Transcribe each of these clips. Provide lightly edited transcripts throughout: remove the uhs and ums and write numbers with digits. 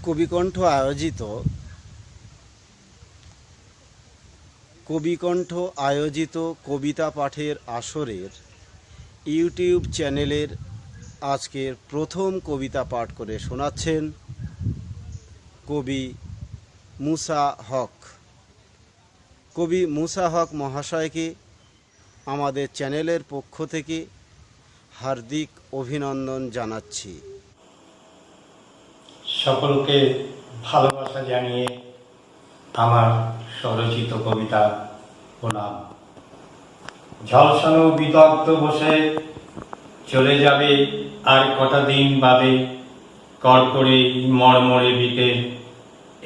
কবিকণ্ঠ আয়োজিত কবিতা পাঠের আসরের ইউটিউব চ্যানেলের আজকের প্রথম কবিতা পাঠ করে শোনাচ্ছেন কবি মুসা হক। কবি মুসা হক মহাশয়কে আমাদের চ্যানেলের পক্ষ থেকে হার্দিক অভিনন্দন জানাচ্ছি। সকলকে ভালোবাসা জানিয়ে আমার স্বরচিত কবিতা প্রণাম। ঝলসানো বিদগ্ধ বসে চলে যাবে আর কটা দিন বাদে, কড়কড়ে মরমরে বিকেল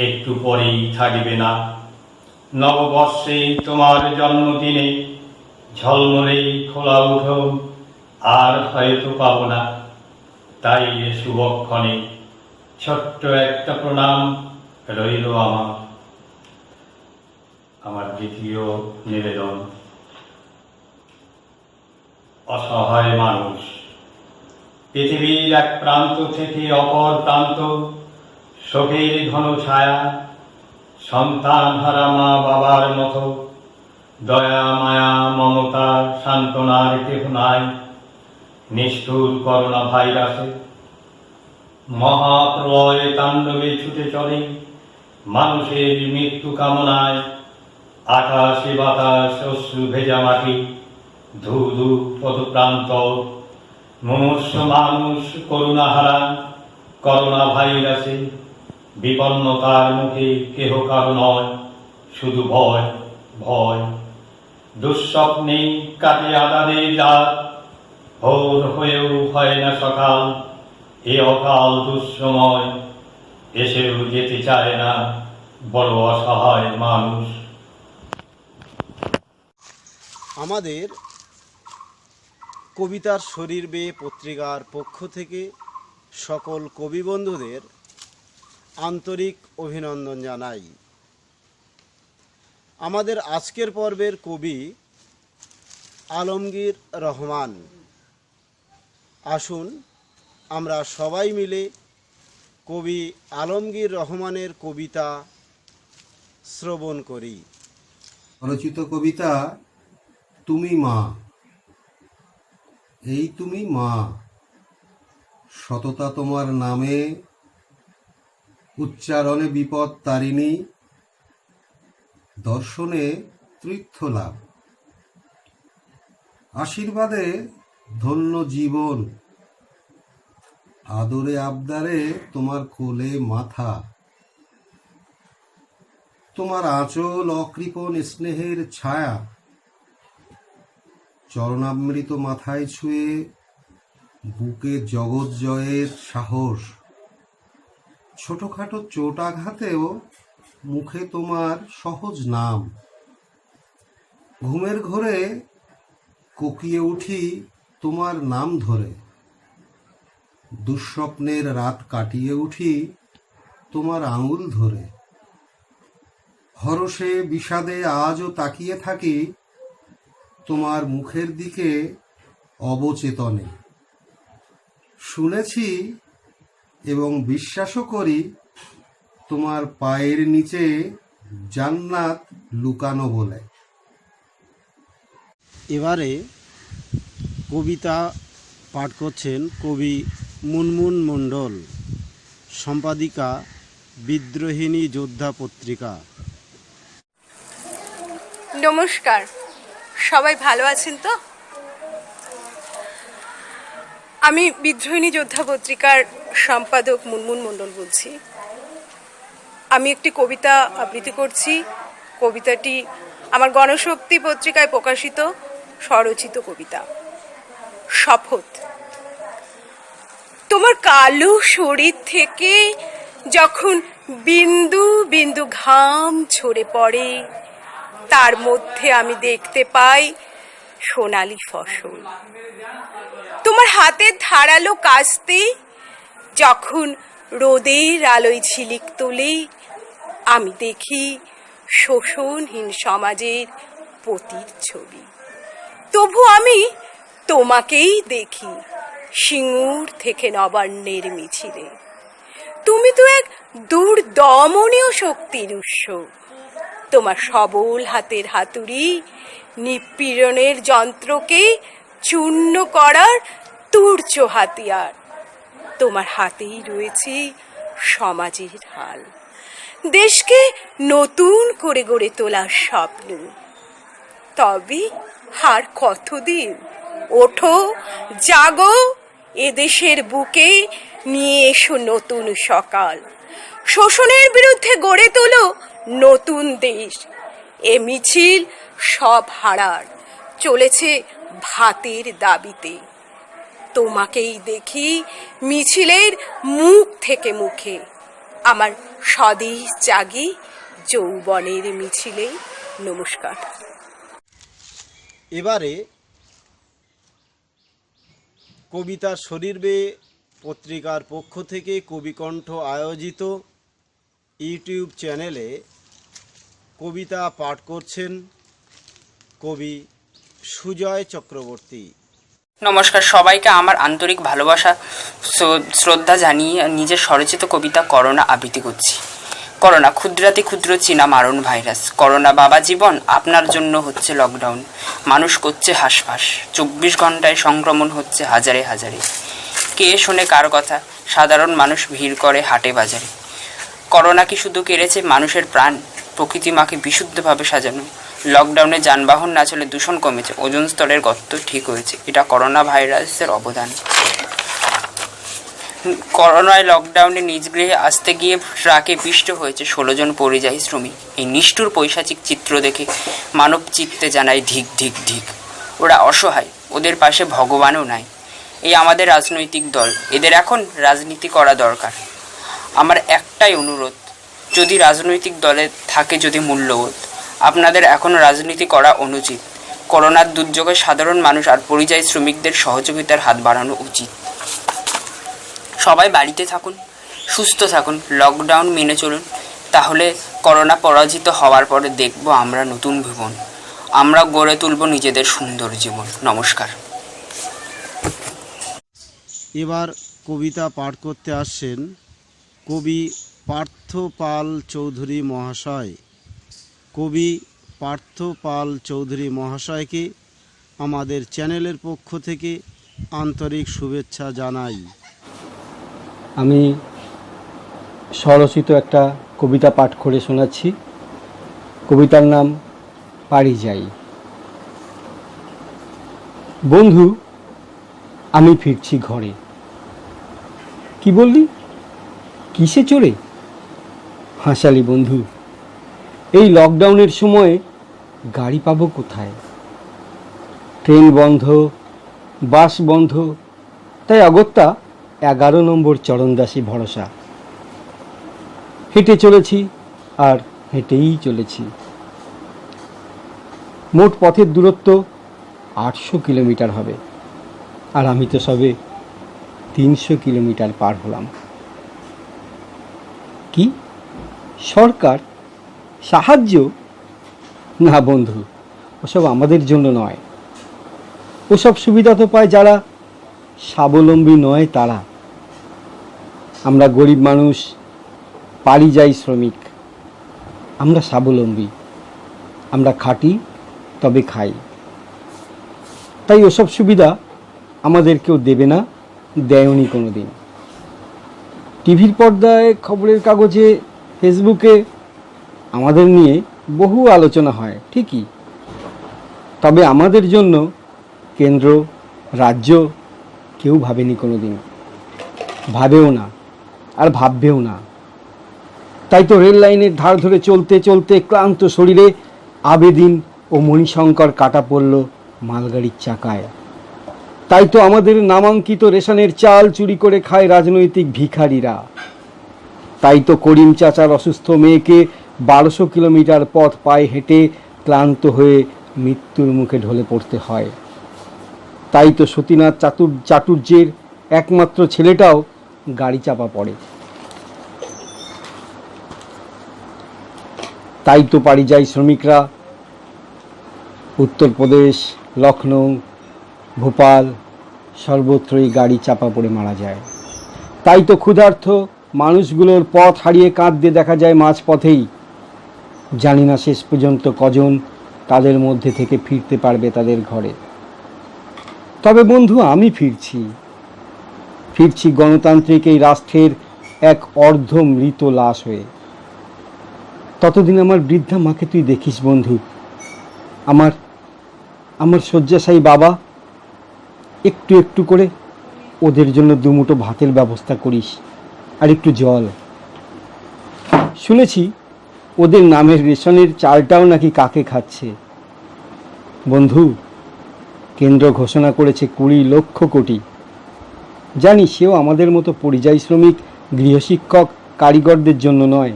একটু পরেই থাকবে না। নববর্ষে তোমার জন্মদিনে ঝলমলে খোলা উঠো আর হয়তো পাবো না। তাই এ শুভক্ষণে ছোট্ট একটা প্রণাম রইল আমার দ্বিতীয় নিবেদন। অসহায় মানুষ পৃথিবীর এক প্রান্ত থেকে অপর প্রান্ত, শোকের ঘন ছায়া, সন্তান হারা মা বাবার মতো দয়া মায়া মমতা সান্ত্বনার কেহ নাই। নিষ্ঠুর করোনা ভাইরাসে মহাপ্রলয় তাণ্ডবে ছুটে চলে মানুষের মৃত্যু কামনায়। আকাশে বাতাস অশ্রু ভেজা মাটি, ধু ধু পদপ্রান্ত, মুমূর্ষ মানুষ করুণাহারা করোনা ভাইরাসে। বিপন্নতার মুখে কেহ কারো নয়, শুধু ভয় ভয়। দুঃস্বপ্নে কাটে আদারে রাত, ভোর হয়েও হয় না সকাল। এ অকাল দুঃসময় এসেও যেতে চায় না বড় অসহায় মানুষ। আমাদের কবিতার শরীর বেয়ে পত্রিকার পক্ষ থেকে সকল কবি বন্ধুদের আন্তরিক অভিনন্দন জানাই। আমাদের আজকের পর্বের কবি আলমগীর রহমান। আসুন আমরা সবাই মিলে কবি আলমগীর রহমানের কবিতা শ্রবণ করি। রচিত কবিতা তুমি মা। এই তুমি মা, সততা তোমার নামে, উচ্চারণে বিপদ তারিণী, দর্শনে তৃপ্ত লাভ, আশীর্বাদে ধন্য জীবন, আদরে আবদারে তোমার কোলে মাথা। তোমার আঁচল অকৃপণ স্নেহের ছায়া, চরণামৃত মাথায় ছুঁয়ে বুকে জগৎ জয়ের সাহস। ছোটখাটো চোটাঘাতেও মুখে তোমার সহজ নাম। ঘুমের ঘোরে কোকিয়ে উঠি তোমার নাম ধরে, দুঃস্বপ্নের রাত কাটিয়ে উঠি তোমার আঙুল ধরে। হরষে বিষাদে আজও তাকিয়ে থাকি তোমার মুখের দিকে অবচেতনে। শুনেছি এবং বিশ্বাসও করি তোমার পায়ের নিচে জান্নাত লুকানো বলে। এবারে কবিতা পাঠ করছেন কবি মুনমুন মণ্ডল, সম্পাদিকা বিদ্রোহিণী যোদ্ধা পত্রিকা। নমস্কার, সবাই ভালো আছেন তো? আমি বিদ্রোহিণী যোদ্ধা পত্রিকার সম্পাদক মুনমুন মণ্ডল বলছি। আমি একটি কবিতা আবৃত্তি করছি। কবিতাটি আমার গণশক্তি পত্রিকায় প্রকাশিত স্বরচিত কবিতা। শপথ। তোমার কালো শরীর থেকে যখন বিন্দু বিন্দু ঘাম ঝরে পড়ে, তার মধ্যে আমি দেখতে পাই সোনালি ফসল। তোমার হাতের ধারালো কাস্তে যখন রোদের আলোয় ঝিলিক তোলে, আমি দেখি শোষণহীন সমাজের পতির ছবি। তবু আমি তোমাকেই দেখি সিঙ্গুর থেকে নবান্নের মিছিলে। তুমি তো এক দুর্দমনীয় শক্তির উৎস। তোমার সবল হাতের হাতুড়ি নিপীড়নের যন্ত্রকে চূর্ণ করার তুর্য হাতিয়ার। তোমার হাতেই রয়েছে সমাজের হাল, দেশকে নতুন করে গড়ে তোলার স্বপ্ন। তবে আর কতদিন? ওঠো, জাগো, এদেশের বুকে নিয়ে এসো নতুন সকাল। শোষণের বিরুদ্ধে গড়ে তোলো নতুন দেশ। এ মিছিল সব হারার চলেছে ভাতের দাবিতে। তোমাকেই দেখি মিছিলের মুখ থেকে মুখে। আমার স্বদেশ জাগে যৌবনের মিছিলে। নমস্কার। এবারে কবিতার শরীর বেয়ে পত্রিকার পক্ষ থেকে কবিকণ্ঠ আয়োজিত ইউটিউব চ্যানেলে কবিতা পাঠ করছেন কবি সুজয় চক্রবর্তী। নমস্কার সবাইকে, আমার আন্তরিক ভালোবাসা শ্রদ্ধা জানিয়ে নিজের স্বরচিত কবিতা করোনা আবৃত্তি করছি। করোনা ক্ষুদ্রাতি ক্ষুদ্র চীনা মারণ ভাইরাস। করোনা বাবা জীবন, আপনার জন্য হচ্ছে লকডাউন। মানুষ করছে হাঁসফাঁস, 24 ঘন্টায় সংক্রমণ হচ্ছে হাজারে হাজারে। কে শোনে কার কথা? সাধারণ মানুষ ভিড় করে হাটে বাজারে। করোনা কি শুধু কেড়েছে মানুষের প্রাণ? প্রকৃতি মাকে বিশুদ্ধভাবে সাজানো। লকডাউনে যানবাহন না চলে দূষণ কমেছে, ওজোন স্তরের গর্ত ঠিক হয়েছে। এটা করোনা ভাইরাসের অবদান। করোনায় লকডাউনে নিজ গৃহে আসতে গিয়ে ট্রাকে পিষ্ট হয়েছে 16 জন পরিযায়ী শ্রমিক। এই নিষ্ঠুর পৈশাচিক চিত্র দেখে মানব চিত্তে জানায় ধিক ধিক ধিক। ওরা অসহায়, ওদের পাশে ভগবানও নাই। এই আমাদের রাজনৈতিক দল, এদের এখন রাজনীতি করা দরকার। আমার একটাই অনুরোধ, যদি রাজনৈতিক দলে থাকে যদি মূল্যবোধ, আপনাদের এখন রাজনীতি করা অনুচিত। করোনার দুর্যোগে সাধারণ মানুষ আর পরিযায়ী শ্রমিকদের সহযোগিতার হাত বাড়ানো উচিত। সবাই বাড়িতে থাকুন, সুস্থ থাকুন, লকডাউন মেনে চলুন। তাহলে করোনা পরাজিত হওয়ার পরে দেখব আমরা নতুন ভুবন। আমরা গড়ে তুলব নিজেদের সুন্দর জীবন। নমস্কার। এবার কবিতা পাঠ করতে আসছেন কবি পার্থ পাল চৌধুরী মহাশয়। কবি পার্থ পাল চৌধুরী মহাশয়কে আমাদের চ্যানেলের পক্ষ থেকে আন্তরিক শুভেচ্ছা জানাই। আমি স্বরচিত একটা কবিতা পাঠ করে শোনাচ্ছি। কবিতার নাম পারি যাই। বন্ধু, আমি ফিরছি ঘরে। কি বললি? কিসে চড়ে? হাসালি বন্ধু। এই লকডাউনের সময় গাড়ি পাবো কোথায়? ট্রেন বন্ধ, বাস বন্ধ, তাই অগত্যা 11 নম্বর চরণদাসী ভরসা। হেঁটে চলেছি আর হেঁটেই চলেছি। মোট পথের দূরত্ব 800 কিলোমিটার হবে, আর আমি তো সবে 300 কিলোমিটার পার হলাম। কি সরকার সাহায্য? না বন্ধু, ওসব আমাদের জন্য নয়। ওসব সুবিধা তো পায় যারা স্বাবলম্বী নয় তারা। আমরা গরিব মানুষ, পরিযায়ী শ্রমিক, আমরা স্বাবলম্বী। আমরা খাটি তবে খাই। তাই ওসব সুবিধা আমাদের কেউ দেবে না, দেয়নি কোনো দিন। টিভির পর্দায়, খবরের কাগজে, ফেসবুকে আমাদের নিয়ে বহু আলোচনা হয় ঠিকই, তবে আমাদের জন্য কেন্দ্র, রাজ্য কেউ ভাবেনি কোনো দিন, ভাবেও না, আর ভাববেও না। তাই তো রেল লাইনের ধার ধরে চলতে চলতে ক্লান্ত শরীরে আবেদিন ও মণিশঙ্কর কাটা পড়ল মালগাড়ির চাকায়। তাই তো আমাদের নামাঙ্কিত রেশনের চাল চুরি করে খায় রাজনৈতিক ভিখারিরা। তাই তো করিম চাচার অসুস্থ মেয়েকে 1200 কিলোমিটার পথ পায়ে হেঁটে ক্লান্ত হয়ে মৃত্যুর মুখে ঢলে পড়তে হয়। তাই তো সতীনাথ চাটুর্যের একমাত্র ছেলেটাও গাড়ি চাপা পড়ে। তাই তো পরিযায়ী শ্রমিকরা উত্তরপ্রদেশ, লখনৌ, ভোপাল সর্বত্রই গাড়ি চাপা পড়ে মারা যায়। তাই তো ক্ষুধার্ত মানুষগুলোর পথ হারিয়ে কাঁদতে দেখা যায় মাঝপথেই। জানি না শেষ পর্যন্ত কজন তাদের মধ্যে থেকে ফিরতে পারবে তাদের ঘরে। তবে বন্ধু, আমি ফিরছি গণতান্ত্রিক এই রাষ্ট্রের এক অর্ধ মৃত লাশ হয়ে। ততদিন আমার বৃদ্ধা মাকে তুই দেখিস বন্ধু, আমার শয্যাশায়ী বাবা, একটু একটু করে ওদের জন্য দুমুঠো ভাতের ব্যবস্থা করিস, আর একটু জল। শুনেছি ওদের নামের রেশনের চালটাও নাকি কাকে খাচ্ছে। বন্ধু, কেন্দ্র ঘোষণা করেছে 20 লক্ষ কোটি। জানি সেও আমাদের মতো পরিযায়ী শ্রমিক, গৃহশিক্ষক, কারিগরদের জন্য নয়।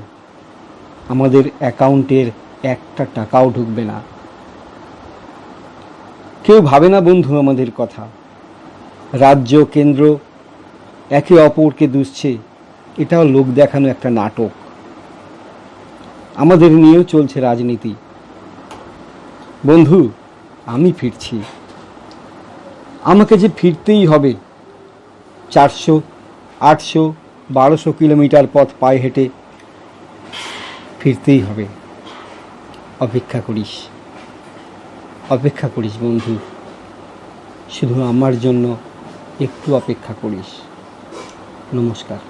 আমাদের অ্যাকাউন্টের একটা টাকাও ঢুকবে না। কেউ ভাবে না বন্ধু আমাদের কথা। রাজ্য কেন্দ্র একে অপরকে দুষছে, এটাও লোক দেখানো একটা নাটক। আমাদের নিয়েও চলছে রাজনীতি। বন্ধু, আমি ফিরছি, আমাকে যে ফিরতেই হবে। 400, 800, 1200 কিলোমিটার পথ পায়ে হেঁটে ফিরতেই হবে। অপেক্ষা করিস বন্ধু, শুধু আমার জন্য একটু অপেক্ষা করিস। নমস্কার।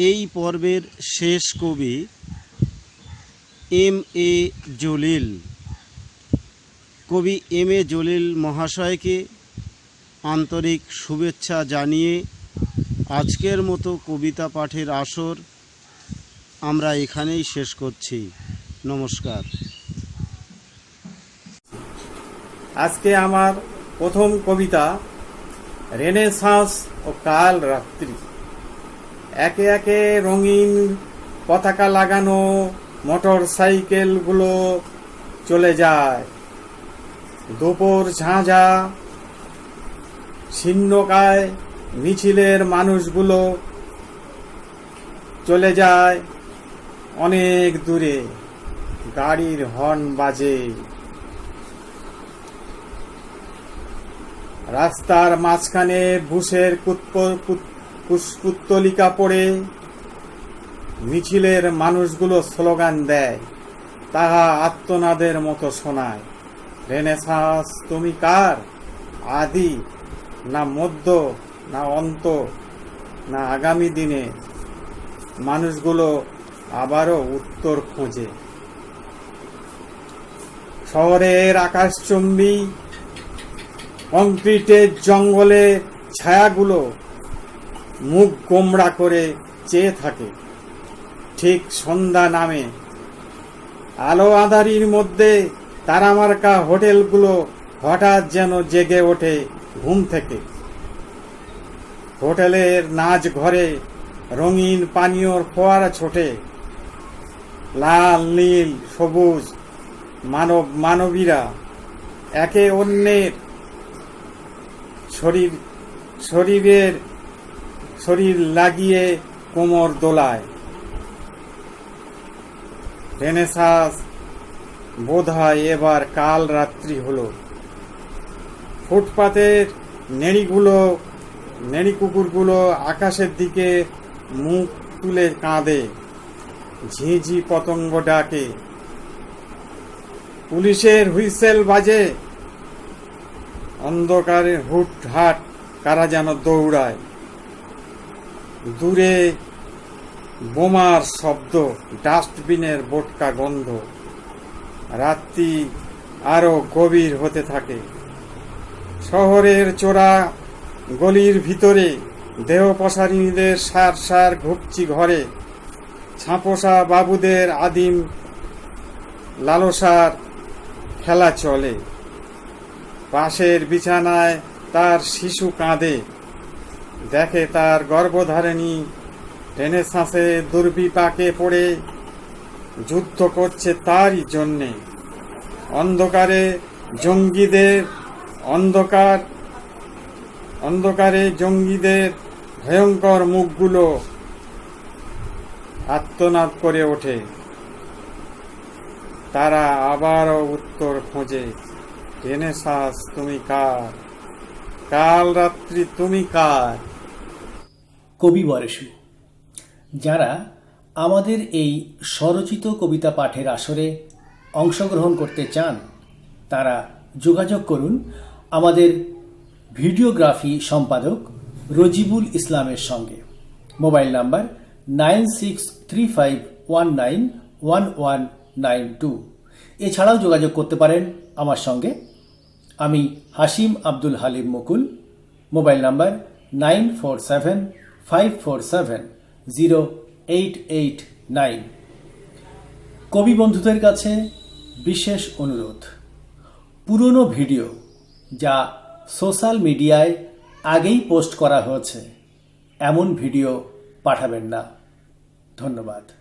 এই পর্বের শেষ কবি M.A. জলিল। কবি M.A. জলিল মহাশয়কে আন্তরিক শুভেচ্ছা জানিয়ে আজকের মতো কবিতা পাঠের আসর আমরা এখানেই শেষ করছি। নমস্কার। আজকে আমার প্রথম কবিতা রেনেসাঁস ও কাল রাত্রি। একে একে রঙিন পতাকা লাগানো মোটর সাইকেলগুলো চলে যায়। দুপুর ঝাঁঝা ছিন্নকায় মিছিলের মানুষগুলো চলে যায় অনেক দূরে। গাড়ির হর্ন বাজে। রাস্তার মাঝখানে বুশের পুত্তলিকা পড়ে মিছিলের মানুষগুলো স্লোগান দেয়, তাহা আত্মনাদের মতো শোনায়। রেনেসাঁস তুমি কার? আদি না মধ্য না অন্ত না আগামী দিনে? মানুষগুলো আবারও উত্তর খোঁজে। শহরের আকাশচুম্বী কংক্রিটের জঙ্গলে ছায়াগুলো মুখ গোমড়া করে চেয়ে থাকে। ঠিক সন্ধ্যা নামে আলো আঁধারির মধ্যে তারামার্কা হোটেলগুলো হঠাৎ যেন জেগে ওঠে ঘুম থেকে। হোটেলের নাচ ঘরে রঙিন পানীয়র ফোয়ারা ছোটে। লাল নীল সবুজ মানবীরা একে অন্যের শরীর লাগিয়ে কোমর দোলায়। রেনেসাঁস বোধহয় এবার কাল রাত্রি হলো। ফুটপাতের নেড়ি কুকুরগুলো আকাশের দিকে মুখ তুলে কাঁদে। ঝিঝি পতঙ্গ ডাকে। পুলিশের হুইসেল বাজে। অন্ধকারে হুটহাট কারা যেন দৌড়ায়। দূরে বোমার শব্দ, ডাস্টবিনের বোটকা গন্ধ। রাত্রি আরো গভীর হতে থাকে। শহরের চোরা গলির ভিতরে দেহ পসারিনীদের সার সার ঘুপচি ঘরে ছাপোষা বাবুদের আদিম লালসার খেলা চলে। পাশের বিছানায় তার শিশু কাঁদে। দেখে তার গর্ভধারিণী রেনেসাঁসে দুর্বিপাকে পড়ে যুদ্ধ করছে তারই জন্যে। অন্ধকারে জঙ্গিদের ভয়ঙ্কর মুখগুলো আর্তনাদ করে ওঠে। তারা আবারও উত্তর খোঁজে, রেনেসাঁস তুমি কার? কাল রাত্রি তুমি কার? কবি বরেশু। যারা আমাদের এই স্বরচিত কবিতা পাঠের আসরে অংশগ্রহণ করতে চান তারা যোগাযোগ করুন আমাদের ভিডিওগ্রাফি সম্পাদক রজিবুল ইসলামের সঙ্গে। Mobile number 9635191192। এছাড়াও যোগাযোগ করতে পারেন আমার সঙ্গে। আমি হাসিম আব্দুল হালিম মুকুল। Mobile number 9475470889। কবি বন্ধুদের কাছে বিশেষ অনুরোধ, পুরনো ভিডিও যা সোশ্যাল মিডিয়ায় আগেই পোস্ট করা হয়েছে এমন ভিডিও পাঠাবেন না। ধন্যবাদ।